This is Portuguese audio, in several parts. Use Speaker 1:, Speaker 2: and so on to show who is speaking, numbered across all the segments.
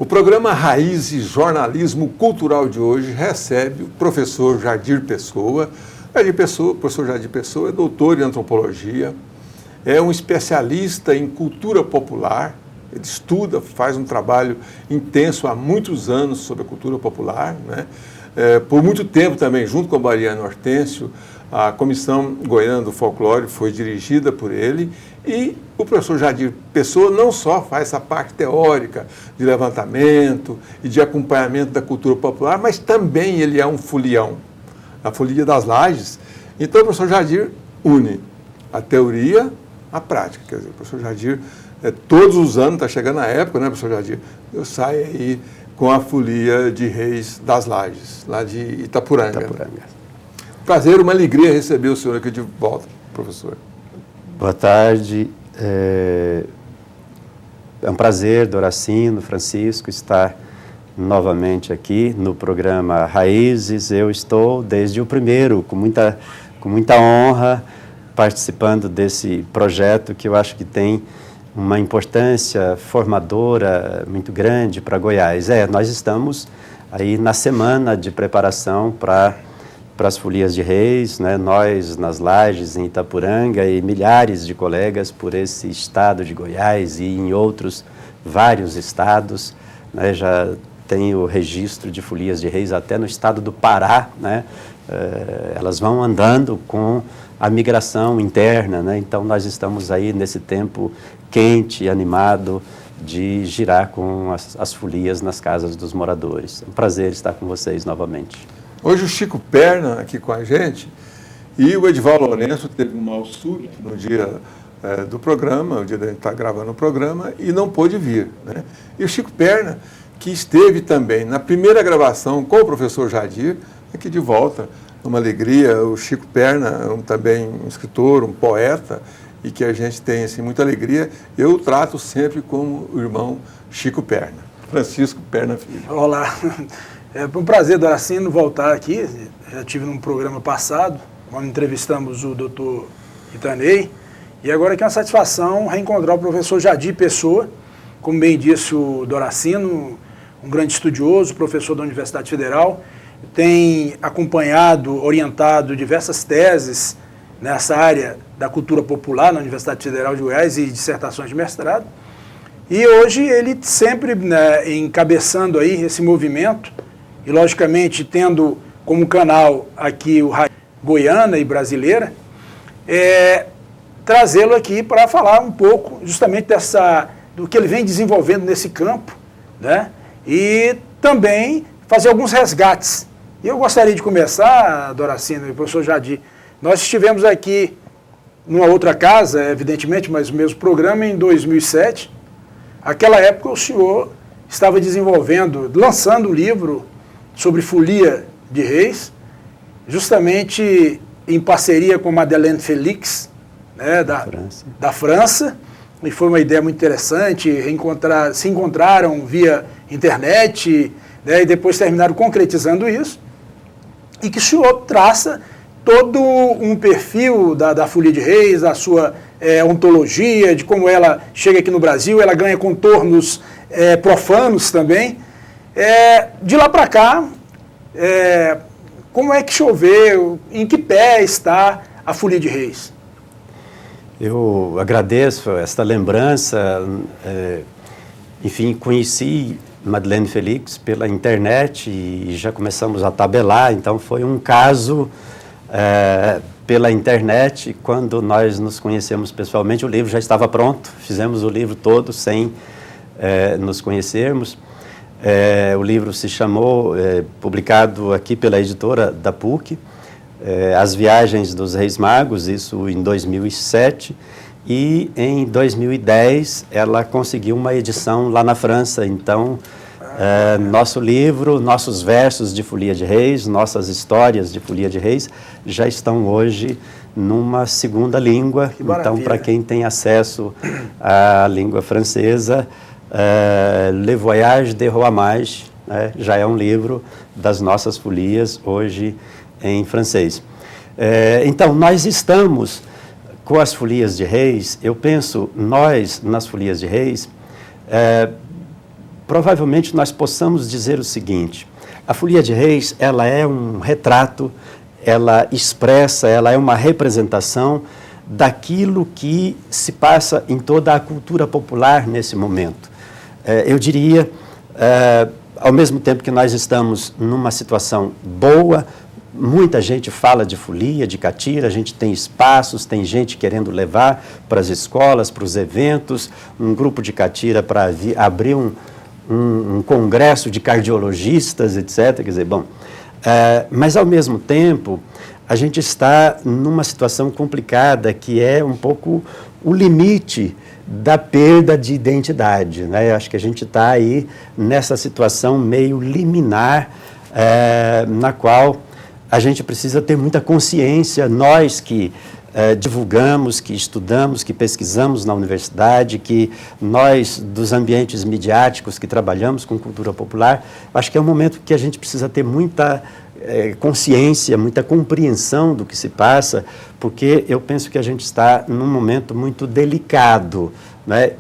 Speaker 1: O programa Raízes Jornalismo Cultural de hoje recebe o professor Jadir Pessoa. O professor Jadir Pessoa é doutor em antropologia, é um especialista em cultura popular, ele estuda, faz um trabalho intenso há muitos anos sobre a cultura popular, né? Por muito tempo também, junto com a Mariana Hortêncio, a Comissão Goiana do Folclore foi dirigida por ele, e o professor Jadir Pessoa não só faz essa parte teórica de levantamento e de acompanhamento da cultura popular, mas também ele é um folião, a Folia das Lajes. Então o professor Jadir une a teoria à prática. Quer dizer, o professor Jadir, todos os anos, está chegando a época, né, professor Jadir? Eu saio aí com a Folia de Reis das Lajes, lá de Itapuranga. Prazer, uma alegria receber o senhor aqui de volta, professor.
Speaker 2: Boa tarde. É um prazer, Doracino, Francisco, estar novamente aqui no programa Raízes. Eu estou desde o primeiro, com muita honra, participando desse projeto que eu acho que tem uma importância formadora muito grande para Goiás. Nós estamos aí na semana de preparação para as Folias de Reis, né? Nós nas Lajes, em Itapuranga, e milhares de colegas por esse estado de Goiás e em outros vários estados, né? Já tem o registro de Folias de Reis até no estado do Pará, né? Elas vão andando com a migração interna, né? Então nós estamos aí nesse tempo quente e animado de girar com as folias nas casas dos moradores. É um prazer estar com vocês novamente.
Speaker 1: Hoje o Chico Perna aqui com a gente, e o Edivaldo Lourenço teve um mal súbito no dia do programa, o dia da gente estar gravando o programa, e não pôde vir, né? E o Chico Perna, que esteve também na primeira gravação com o professor Jadir, aqui de volta, uma alegria. O Chico Perna, também um escritor, um poeta, e que a gente tem assim, muita alegria. Eu trato sempre como o irmão Chico Perna, Francisco Perna Filho.
Speaker 3: Olá. É um prazer, Doracino, voltar aqui. Já estive num programa passado, quando entrevistamos o doutor Itanei, e agora aqui é uma satisfação reencontrar o professor Jadir Pessoa, como bem disse o Doracino, um grande estudioso, professor da Universidade Federal, tem acompanhado, orientado diversas teses nessa área da cultura popular na Universidade Federal de Goiás e dissertações de mestrado, e hoje ele sempre, né, encabeçando aí esse movimento, e logicamente tendo como canal aqui o Raízes Goiana e brasileira, trazê-lo aqui para falar um pouco justamente do que ele vem desenvolvendo nesse campo, né? E também fazer alguns resgates. E eu gostaria de começar, Doracino e professor Jadir, nós estivemos aqui numa outra casa, evidentemente, mas o mesmo programa, em 2007. Aquela época o senhor estava lançando um livro sobre Folia de Reis, justamente em parceria com Madeleine Félix, né, da França, e foi uma ideia muito interessante. Se encontraram via internet, né, e depois terminaram concretizando isso, e que o senhor traça todo um perfil da Folia de Reis, da sua ontologia, de como ela chega aqui no Brasil, ela ganha contornos profanos também. De lá para cá, como é que choveu, em que pé está a Folia de Reis?
Speaker 2: Eu agradeço esta lembrança. Enfim, conheci Madeleine Félix pela internet e já começamos a tabelar, então foi um caso pela internet. Quando nós nos conhecemos pessoalmente, o livro já estava pronto, fizemos o livro todo sem nos conhecermos. O livro se chamou, publicado aqui pela editora da PUC, As Viagens dos Reis Magos, isso em 2007, e em 2010 ela conseguiu uma edição lá na França. Então, nosso livro, nossos versos de Folia de Reis, nossas histórias de Folia de Reis já estão hoje numa segunda língua. Então, para quem tem acesso à língua francesa, Le Voyage de Roamage, né, já é um livro das nossas folias, hoje em francês. Então, nós estamos com as Folias de Reis. Eu penso, nós, nas Folias de Reis, provavelmente nós possamos dizer o seguinte: a Folia de Reis, ela é um retrato, ela expressa, ela é uma representação daquilo que se passa em toda a cultura popular nesse momento. Eu diria, ao mesmo tempo que nós estamos numa situação boa, muita gente fala de folia, de catira, a gente tem espaços, tem gente querendo levar para as escolas, para os eventos, um grupo de catira para abrir um congresso de cardiologistas, etc. Quer dizer, bom, mas ao mesmo tempo a gente está numa situação complicada que é um pouco o limite da perda de identidade, né? Eu acho que a gente está aí nessa situação meio liminar, na qual a gente precisa ter muita consciência, nós que divulgamos, que estudamos, que pesquisamos na universidade, que nós dos ambientes midiáticos que trabalhamos com cultura popular, acho que é um momento que a gente precisa ter muita consciência, muita compreensão do que se passa, porque eu penso que a gente está num momento muito delicado, né,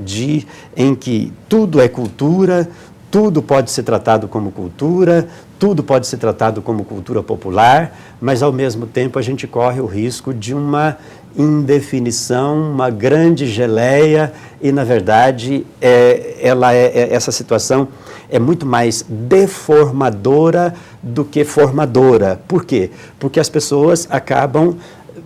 Speaker 2: em que tudo é cultura, tudo pode ser tratado como cultura, tudo pode ser tratado como cultura popular, mas ao mesmo tempo a gente corre o risco de uma indefinição, uma grande geleia e, na verdade, essa situação é muito mais deformadora do que formadora. Por quê? Porque as pessoas acabam,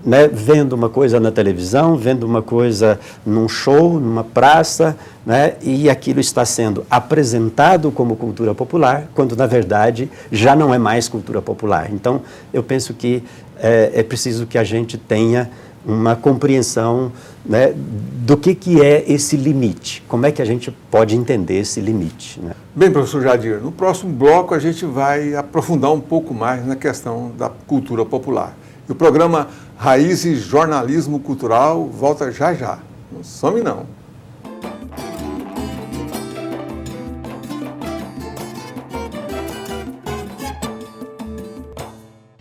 Speaker 2: né, vendo uma coisa na televisão, vendo uma coisa num show, numa praça, né, e aquilo está sendo apresentado como cultura popular, quando, na verdade, já não é mais cultura popular. Então, eu penso que é preciso que a gente tenha uma compreensão, né, do que é esse limite, como é que a gente pode entender esse limite, né?
Speaker 1: Bem, professor Jadir, no próximo bloco a gente vai aprofundar um pouco mais na questão da cultura popular. E o programa Raízes Jornalismo Cultural volta já já. Não some não.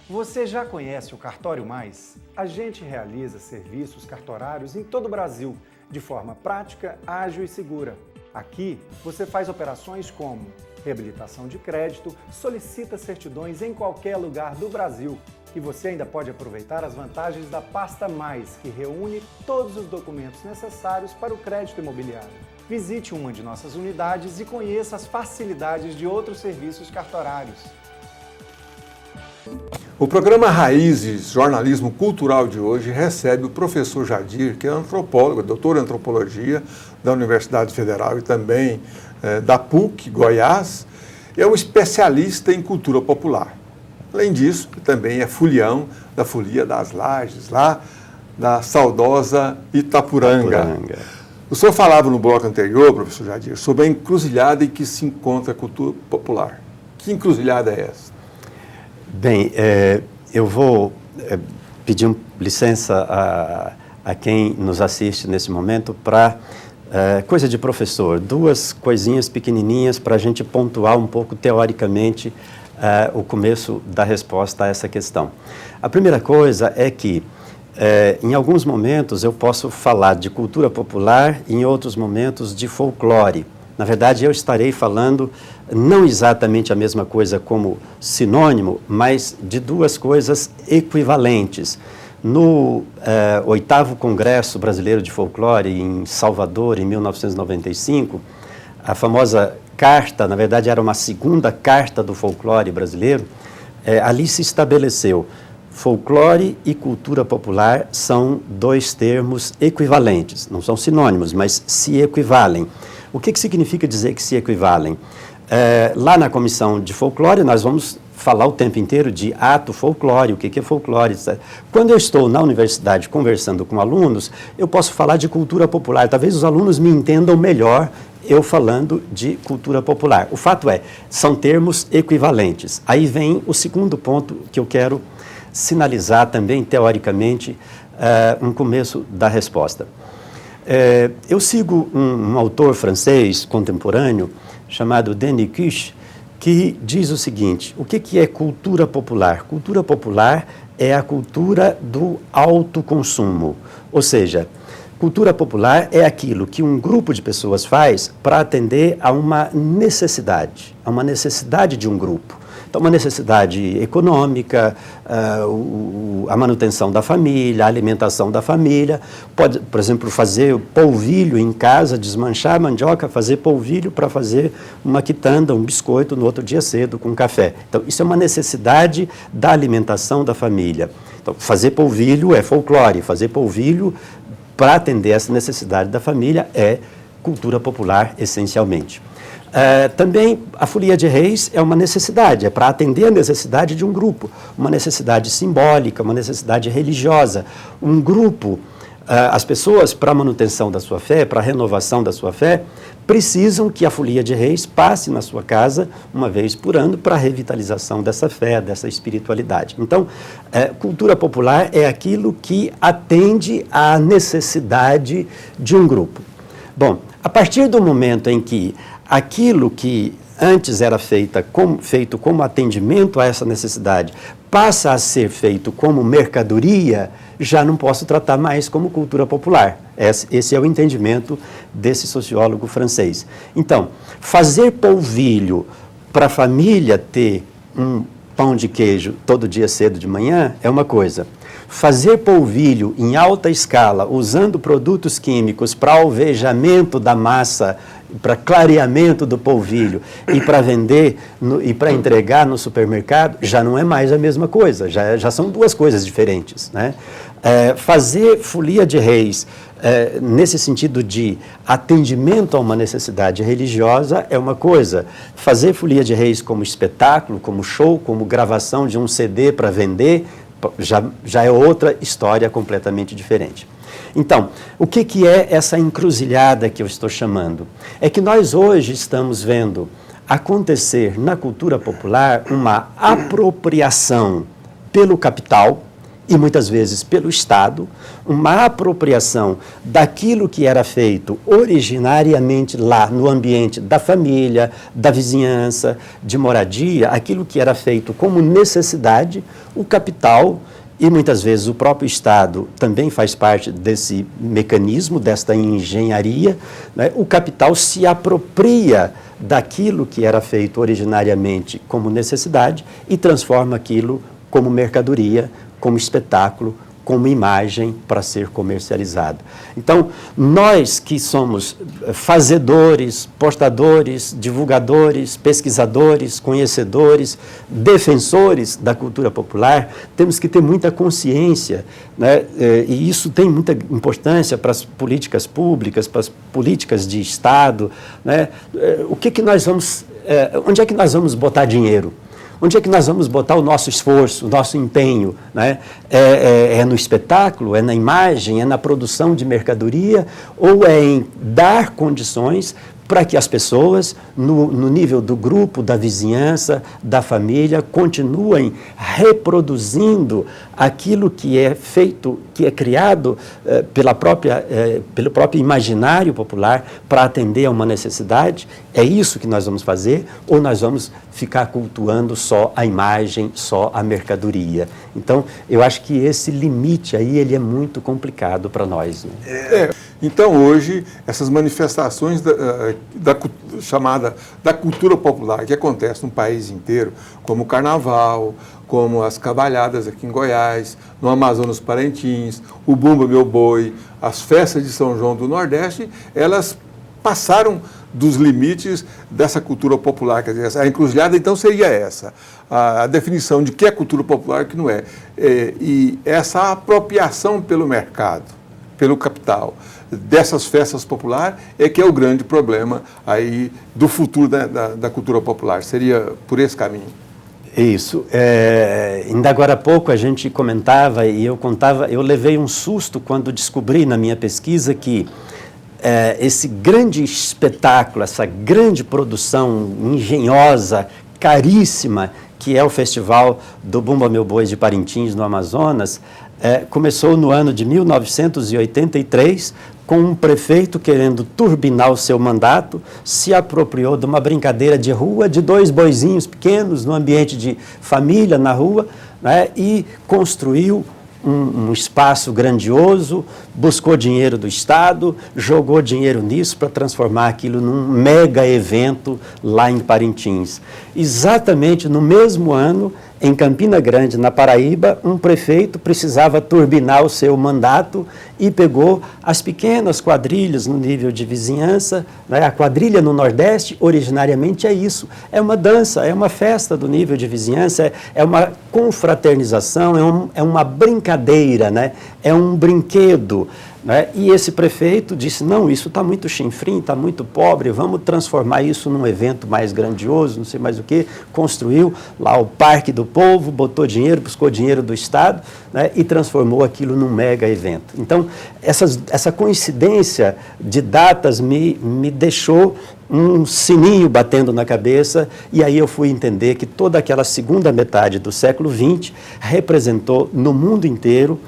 Speaker 4: Você já conhece o Cartório Mais? A gente realiza serviços cartorários em todo o Brasil, de forma prática, ágil e segura. Aqui, você faz operações como reabilitação de crédito, solicita certidões em qualquer lugar do Brasil. E você ainda pode aproveitar as vantagens da Pasta Mais, que reúne todos os documentos necessários para o crédito imobiliário. Visite uma de nossas unidades e conheça as facilidades de outros serviços cartorários.
Speaker 1: O programa Raízes Jornalismo Cultural de hoje recebe o professor Jadir, que é antropólogo, doutor em antropologia da Universidade Federal e também da PUC, Goiás. É um especialista em cultura popular. Além disso, também é folião da Folia das Lajes, lá da saudosa Itapuranga. O senhor falava no bloco anterior, professor Jadir, sobre a encruzilhada em que se encontra a cultura popular. Que encruzilhada é essa?
Speaker 2: Bem, eu vou pedir licença a quem nos assiste nesse momento para, coisa de professor, duas coisinhas pequenininhas para a gente pontuar um pouco teoricamente o começo da resposta a essa questão. A primeira coisa é que, em alguns momentos, eu posso falar de cultura popular e em outros momentos de folclore. Na verdade, eu estarei falando não exatamente a mesma coisa como sinônimo, mas de duas coisas equivalentes. No 8º Congresso Brasileiro de Folclore, em Salvador, em 1995, a famosa carta, na verdade era uma segunda carta do folclore brasileiro, ali se estabeleceu: folclore e cultura popular são dois termos equivalentes, não são sinônimos, mas se equivalem. O que significa dizer que se equivalem? Lá na comissão de folclore, nós vamos falar o tempo inteiro de ato folclore, o que é folclore, etc. Quando eu estou na universidade conversando com alunos, eu posso falar de cultura popular. Talvez os alunos me entendam melhor eu falando de cultura popular. O fato é, são termos equivalentes. Aí vem o segundo ponto que eu quero sinalizar também, teoricamente, um começo da resposta. Eu sigo um autor francês contemporâneo chamado Denis Cuche, que diz o seguinte: o que é cultura popular? Cultura popular é a cultura do autoconsumo, ou seja, Cultura popular é aquilo que um grupo de pessoas faz para atender a uma necessidade de um grupo. Então, uma necessidade econômica, a manutenção da família, a alimentação da família. Pode, por exemplo, fazer polvilho em casa, desmanchar a mandioca, fazer polvilho para fazer uma quitanda, um biscoito no outro dia cedo com café. Então, isso é uma necessidade da alimentação da família. Então, fazer polvilho é folclore, fazer polvilho para atender essa necessidade da família é cultura popular, essencialmente. Também a folia de reis é uma necessidade, é para atender a necessidade de um grupo, uma necessidade simbólica, uma necessidade religiosa. Um grupo, as pessoas, para a manutenção da sua fé, para a renovação da sua fé, precisam que a folia de reis passe na sua casa uma vez por ano para a revitalização dessa fé, dessa espiritualidade. Então, cultura popular é aquilo que atende à necessidade de um grupo. Bom, a partir do momento em que aquilo que antes era feito como atendimento a essa necessidade passa a ser feito como mercadoria, já não posso tratar mais como cultura popular. Esse é o entendimento desse sociólogo francês. Então, fazer polvilho para a família ter um pão de queijo todo dia cedo de manhã é uma coisa. Fazer polvilho em alta escala, usando produtos químicos para alvejamento da massa, para clareamento do polvilho e para vender e para entregar no supermercado, já não é mais a mesma coisa, já são duas coisas diferentes, né? Fazer folia de reis nesse sentido de atendimento a uma necessidade religiosa é uma coisa. Fazer folia de reis como espetáculo, como show, como gravação de um CD para vender, já é outra história completamente diferente. Então, o que é essa encruzilhada que eu estou chamando? É que nós hoje estamos vendo acontecer na cultura popular uma apropriação pelo capital e muitas vezes pelo Estado, uma apropriação daquilo que era feito originariamente lá no ambiente da família, da vizinhança, de moradia, aquilo que era feito como necessidade, o capital e muitas vezes o próprio Estado também faz parte desse mecanismo, desta engenharia, né? O capital se apropria daquilo que era feito originariamente como necessidade e transforma aquilo como mercadoria, como espetáculo, como imagem para ser comercializado. Então, nós que somos fazedores, portadores, divulgadores, pesquisadores, conhecedores, defensores da cultura popular, temos que ter muita consciência, né? E isso tem muita importância para as políticas públicas, para as políticas de Estado, né? Onde é que nós vamos botar dinheiro? Onde é que nós vamos botar o nosso esforço, o nosso empenho, né? É no espetáculo, é na imagem, é na produção de mercadoria ou é em dar condições para que as pessoas, no nível do grupo, da vizinhança, da família, continuem reproduzindo aquilo que é feito, que é criado pelo próprio imaginário popular para atender a uma necessidade? É isso que nós vamos fazer? Ou nós vamos ficar cultuando só a imagem, só a mercadoria? Então, eu acho que esse limite aí, ele é muito complicado para nós, né?
Speaker 1: Então, hoje, essas manifestações da cultura popular que acontece no país inteiro, como o carnaval, como as cavalhadas aqui em Goiás, no Amazonas Parintins, o Bumba Meu Boi, as festas de São João do Nordeste, elas passaram dos limites dessa cultura popular. Quer dizer, a encruzilhada, então, seria essa, a definição de que é cultura popular e que não é. E essa apropriação pelo mercado, pelo capital, dessas festas populares é que é o grande problema aí do futuro da cultura popular. Seria por esse caminho?
Speaker 2: Isso. Ainda agora há pouco a gente comentava e eu levei um susto quando descobri na minha pesquisa que esse grande espetáculo, essa grande produção engenhosa, caríssima, que é o Festival do Bumba Meu Boi de Parintins, no Amazonas, começou no ano de 1983, com um prefeito querendo turbinar o seu mandato, se apropriou de uma brincadeira de rua, de 2 boizinhos pequenos, no ambiente de família, na rua, né, e construiu um espaço grandioso, buscou dinheiro do Estado, jogou dinheiro nisso para transformar aquilo num mega evento lá em Parintins. Exatamente no mesmo ano, em Campina Grande, na Paraíba, um prefeito precisava turbinar o seu mandato e pegou as pequenas quadrilhas no nível de vizinhança, né? A quadrilha no Nordeste, originariamente, é isso. É uma dança, é uma festa do nível de vizinhança, é uma confraternização, é uma brincadeira, né? É um brinquedo. Né? E esse prefeito disse, não, isso está muito chinfrim, está muito pobre, vamos transformar isso num evento mais grandioso, não sei mais o que, construiu lá o Parque do Povo, botou dinheiro, buscou dinheiro do Estado, né? E transformou aquilo num mega evento. Então, essa coincidência de datas me deixou um sininho batendo na cabeça, e aí eu fui entender que toda aquela segunda metade do século XX representou no mundo inteiro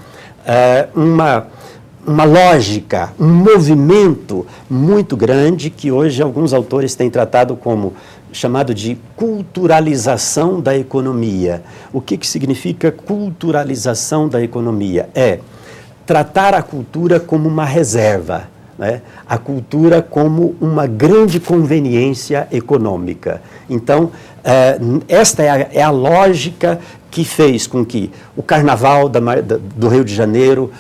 Speaker 2: uma lógica, um movimento muito grande que hoje alguns autores têm tratado como chamado de culturalização da economia. O que significa culturalização da economia? É tratar a cultura como uma reserva, né? A cultura como uma grande conveniência econômica. Então, esta é a lógica que fez com que o Carnaval do Rio de Janeiro,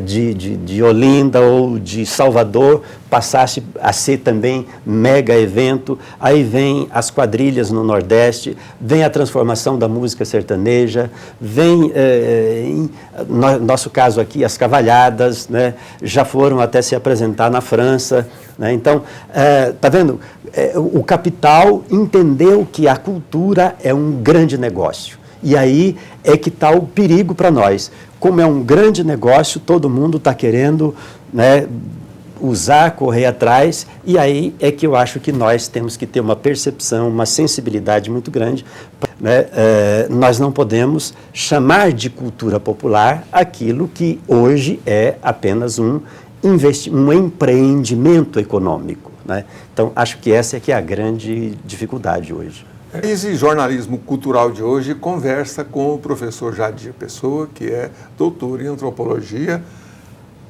Speaker 2: de Olinda ou de Salvador passasse a ser também mega evento. Aí vem as quadrilhas no Nordeste, vem a transformação da música sertaneja, vem, no nosso caso aqui, as cavalhadas, né? Já foram até se apresentar na França. Né? Então, tá vendo? O capital entendeu que a cultura é um grande negócio. E aí é que está o perigo para nós. Como é um grande negócio, todo mundo está querendo, né, usar, correr atrás, e aí é que eu acho que nós temos que ter uma percepção, uma sensibilidade muito grande. Né? Nós não podemos chamar de cultura popular aquilo que hoje é apenas um empreendimento econômico. Né? Então, acho que essa é que é a grande dificuldade hoje.
Speaker 1: Esse jornalismo cultural de hoje conversa com o professor Jadir Pessoa, que é doutor em antropologia.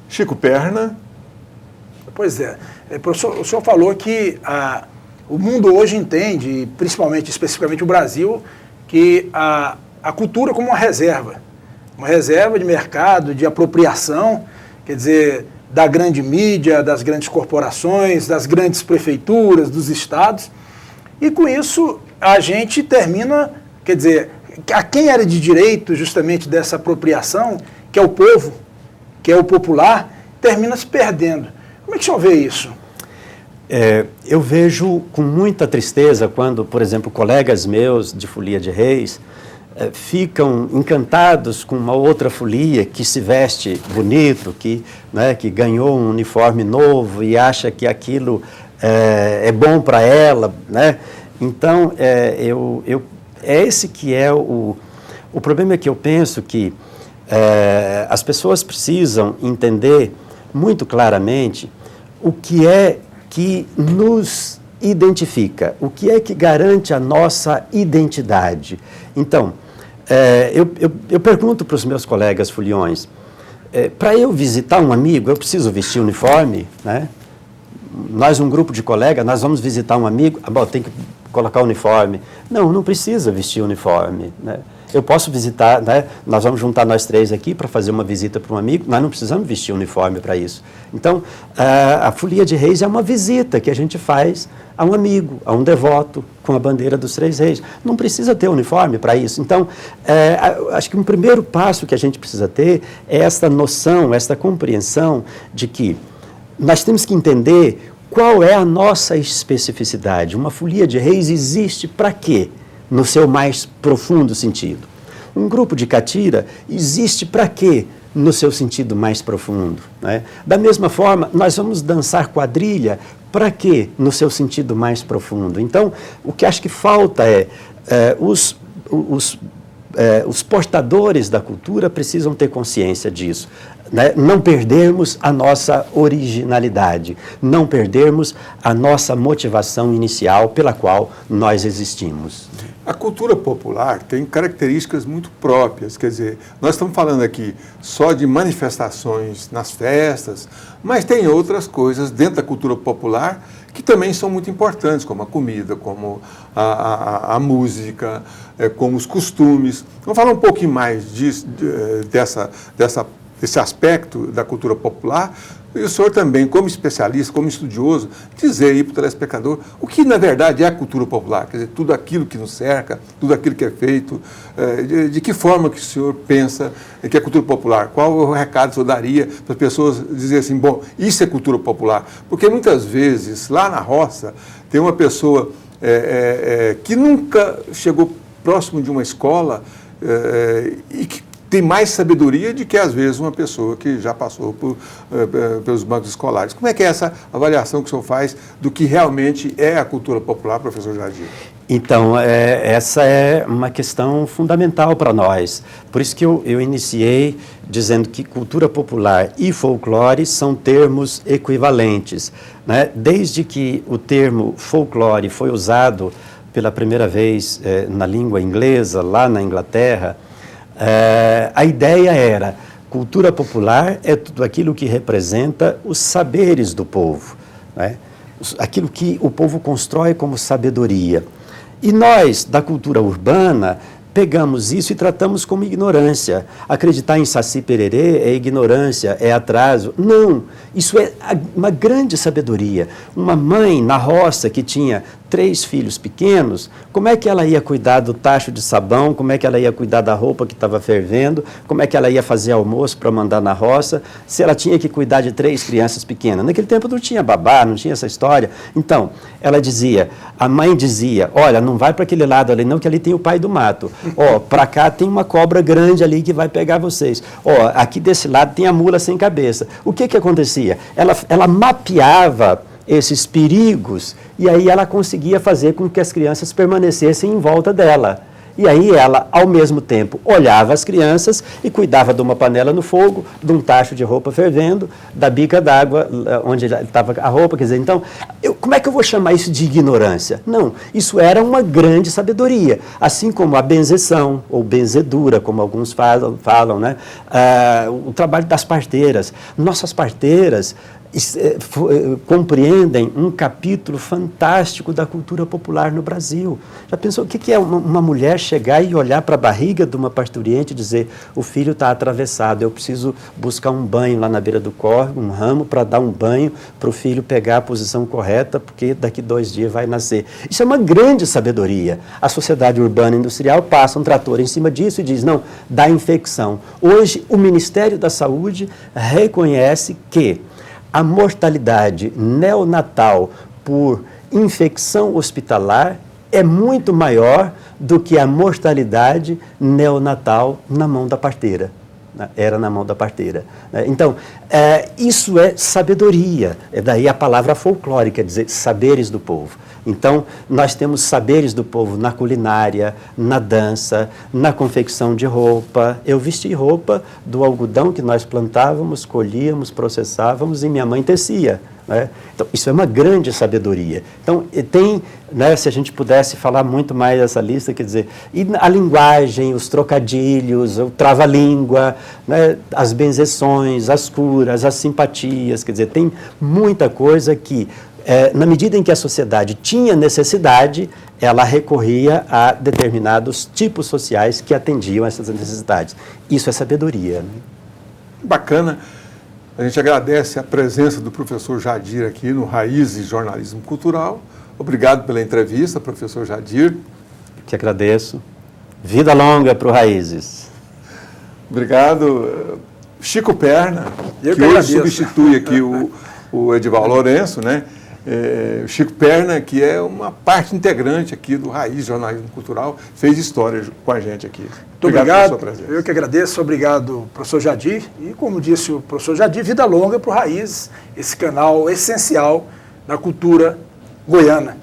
Speaker 1: Chico Perna.
Speaker 3: Pois é. Professor, o senhor falou que o mundo hoje entende, principalmente, especificamente o Brasil, que a cultura como uma reserva de mercado, de apropriação, quer dizer, da grande mídia, das grandes corporações, das grandes prefeituras, dos estados. E com isso a gente termina, quer dizer, a quem era de direito justamente dessa apropriação, que é o povo, que é o popular, termina se perdendo. Como é que o senhor vê isso?
Speaker 2: Eu vejo com muita tristeza quando, por exemplo, colegas meus de Folia de Reis ficam encantados com uma outra folia que se veste bonito, que ganhou um uniforme novo e acha que aquilo é bom para ela, né? Então, esse que é o problema. É que eu penso que as pessoas precisam entender muito claramente o que é que nos identifica, o que é que garante a nossa identidade. Então, eu pergunto para os meus colegas foliões, para eu visitar um amigo, eu preciso vestir uniforme, né? Nós, um grupo de colegas, nós vamos visitar um amigo, tem que colocar uniforme. Não precisa vestir uniforme, né? Eu posso visitar, né? Nós vamos juntar nós três aqui para fazer uma visita para um amigo, nós não precisamos vestir uniforme para isso. Então, a Folia de Reis é uma visita que a gente faz a um amigo, a um devoto, com a bandeira dos Três Reis. Não precisa ter uniforme para isso. Então, acho que um primeiro passo que a gente precisa ter é esta noção, esta compreensão de que nós temos que entender qual é a nossa especificidade. Uma Folia de Reis existe para quê? No seu mais profundo sentido. Um grupo de catira existe para quê? No seu sentido mais profundo. Né? Da mesma forma, nós vamos dançar quadrilha para quê? No seu sentido mais profundo. Então, o que acho que falta os portadores da cultura precisam ter consciência disso. né, não perdermos a nossa originalidade, não perdermos a nossa motivação inicial pela qual nós existimos.
Speaker 1: A cultura popular tem características muito próprias, quer dizer, nós estamos falando aqui só de manifestações nas festas, mas tem outras coisas dentro da cultura popular que também são muito importantes, como a comida, como a música, como os costumes. Vamos falar um pouquinho mais desse aspecto da cultura popular, e o senhor também, como especialista, como estudioso, dizer aí para o telespectador o que, na verdade, é a cultura popular, quer dizer, tudo aquilo que nos cerca, tudo aquilo que é feito, de que forma que o senhor pensa que é cultura popular, qual o recado que o senhor daria para as pessoas dizer assim, bom, isso é cultura popular, porque muitas vezes, lá na roça, tem uma pessoa que nunca chegou próximo de uma escola e que tem mais sabedoria de que, às vezes, uma pessoa que já passou pelos bancos escolares. Como é que é essa avaliação que o senhor faz do que realmente é a cultura popular, professor Jardir?
Speaker 2: Então, essa é uma questão fundamental para nós. Por isso que eu iniciei dizendo que cultura popular e folclore são termos equivalentes, né? Desde que o termo folclore foi usado pela primeira vez na língua inglesa, lá na Inglaterra, a ideia era, cultura popular é tudo aquilo que representa os saberes do povo, né? Aquilo que o povo constrói como sabedoria. E nós, da cultura urbana, pegamos isso e tratamos como ignorância. Acreditar em Saci Pererê é ignorância, é atraso. Não, isso é uma grande sabedoria. Uma mãe na roça que tinha 3 filhos pequenos, como é que ela ia cuidar do tacho de sabão, como é que ela ia cuidar da roupa que estava fervendo, como é que ela ia fazer almoço para mandar na roça, se ela tinha que cuidar de 3 crianças pequenas. Naquele tempo não tinha babá, não tinha essa história. Então, ela dizia, a mãe dizia, olha, não vai para aquele lado ali não, que ali tem o pai do mato. Ó, para cá tem uma cobra grande ali que vai pegar vocês. Ó, aqui desse lado tem a mula sem cabeça. O que acontecia? Ela mapeava esses perigos e aí ela conseguia fazer com que as crianças permanecessem em volta dela. E aí ela, ao mesmo tempo, olhava as crianças e cuidava de uma panela no fogo, de um tacho de roupa fervendo, da bica d'água onde estava a roupa. Quer dizer, então, como é que eu vou chamar isso de ignorância? Não, isso era uma grande sabedoria. Assim como a benzeção, ou benzedura, como alguns falam, né? O trabalho das parteiras. Nossas parteiras compreendem um capítulo fantástico da cultura popular no Brasil. Já pensou o que é uma mulher chegar e olhar para a barriga de uma parturiente e dizer, o filho está atravessado, eu preciso buscar um banho lá na beira do córrego, um ramo para dar um banho para o filho pegar a posição correta, porque daqui 2 dias vai nascer. Isso é uma grande sabedoria. A sociedade urbana e industrial passa um trator em cima disso e diz, não, dá infecção. Hoje, o Ministério da Saúde reconhece que a mortalidade neonatal por infecção hospitalar é muito maior do que a mortalidade neonatal na mão da parteira. Era na mão da parteira. Então, isso é sabedoria. É daí a palavra folclore, quer dizer, saberes do povo. Então, nós temos saberes do povo na culinária, na dança, na confecção de roupa. Eu vesti roupa do algodão que nós plantávamos, colhíamos, processávamos e minha mãe tecia. Né? Então, isso é uma grande sabedoria. Então, tem, né, se a gente pudesse falar muito mais dessa lista, quer dizer, e a linguagem, os trocadilhos, o trava-língua, né, as benzeções, as curas, as simpatias, quer dizer, tem muita coisa que, na medida em que a sociedade tinha necessidade, ela recorria a determinados tipos sociais que atendiam essas necessidades. Isso é sabedoria. Né?
Speaker 1: Bacana. A gente agradece a presença do professor Jardir aqui no Raízes Jornalismo Cultural. Obrigado pela entrevista, professor Jardir.
Speaker 2: Que agradeço. Vida longa para o Raízes.
Speaker 1: Obrigado. Chico Perna, que hoje substitui aqui o Edivaldo Lourenço, né? Chico Perna, que é uma parte integrante aqui do Raiz Jornalismo Cultural, fez história com a gente aqui.
Speaker 3: Muito obrigado pela sua presença. Eu que agradeço, obrigado, professor Jardir. E como disse o professor Jardir, vida longa para o Raiz, esse canal essencial da cultura goiana.